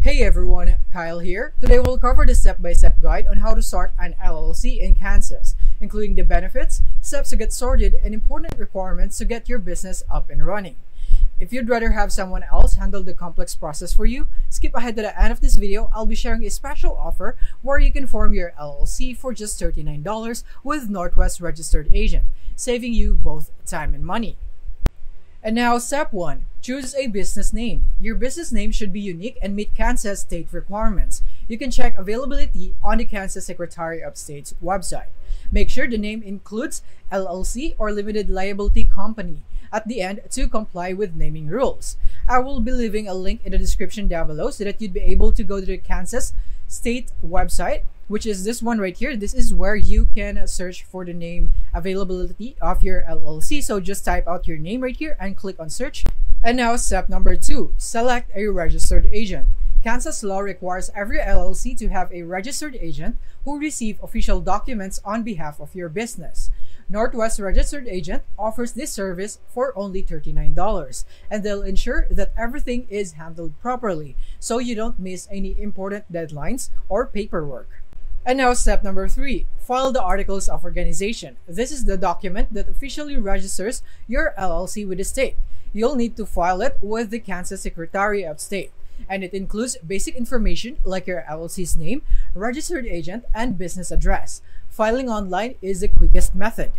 Hey everyone, Kyle here. Today we'll cover the step-by-step guide on how to start an LLC in Kansas, including the benefits, steps to get started, and important requirements to get your business up and running. If you'd rather have someone else handle the complex process for you, skip ahead to the end of this video. I'll be sharing a special offer where you can form your LLC for just $39 with Northwest Registered Agent, saving you both time and money. And now, step 1. Choose a business name. Your business name should be unique and meet Kansas state requirements. You can check availability on the Kansas Secretary of State's website. Make sure the name includes LLC or Limited Liability Company at the end to comply with naming rules. I will be leaving a link in the description down below so that you'd be able to go to the Kansas state website, which is this one right here. This is where you can search for the name availability of your LLC. So just type out your name right here and click on search. And now step number 2, select a registered agent. Kansas law requires every LLC to have a registered agent who receive official documents on behalf of your business. Northwest Registered Agent offers this service for only $39, and they'll ensure that everything is handled properly so you don't miss any important deadlines or paperwork. And now step number 3, file the Articles of Organization. This is the document that officially registers your LLC with the state. You'll need to file it with the Kansas Secretary of State, and it includes basic information like your LLC's name, registered agent, and business address. Filing online is the quickest method.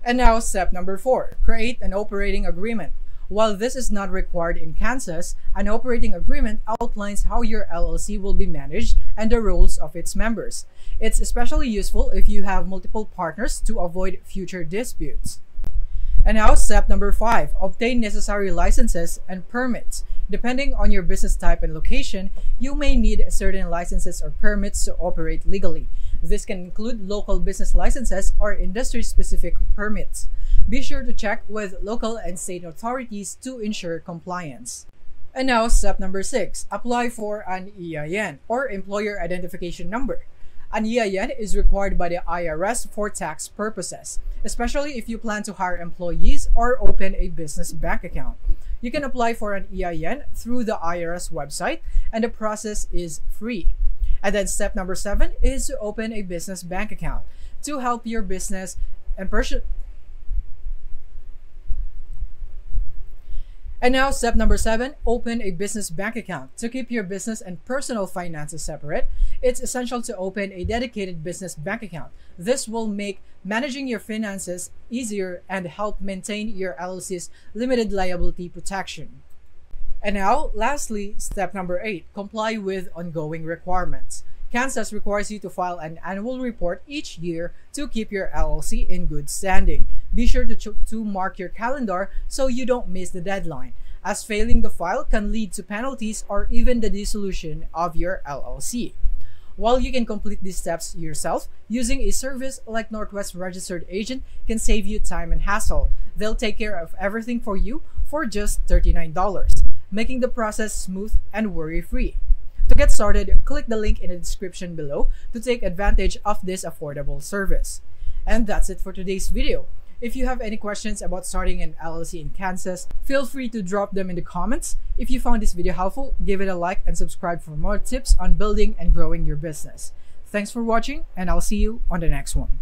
And now step number 4, create an operating agreement. While this is not required in Kansas, an operating agreement outlines how your LLC will be managed and the roles of its members. It's especially useful if you have multiple partners to avoid future disputes. And now step number 5, obtain necessary licenses and permits. Depending on your business type and location, you may need certain licenses or permits to operate legally. This can include local business licenses or industry-specific permits. Be sure to check with local and state authorities to ensure compliance. And now step number 6, apply for an EIN or Employer Identification Number. An EIN is required by the IRS for tax purposes, especially if you plan to hire employees or open a business bank account. You can apply for an EIN through the IRS website, and the process is free. And then step number 7 is to open a business bank account to help your business and And now step number 7, open a business bank account. To keep your business and personal finances separate, it's essential to open a dedicated business bank account. This will make managing your finances easier and help maintain your LLC's limited liability protection. And now, lastly, step number 8, comply with ongoing requirements. Kansas requires you to file an annual report each year to keep your LLC in good standing. Be sure to mark your calendar so you don't miss the deadline, as failing to file can lead to penalties or even the dissolution of your LLC. While you can complete these steps yourself, using a service like Northwest Registered Agent can save you time and hassle. They'll take care of everything for you for just $39, making the process smooth and worry-free. To get started, click the link in the description below to take advantage of this affordable service. And that's it for today's video. If you have any questions about starting an LLC in Kansas, feel free to drop them in the comments. If you found this video helpful, give it a like and subscribe for more tips on building and growing your business. Thanks for watching, and I'll see you on the next one.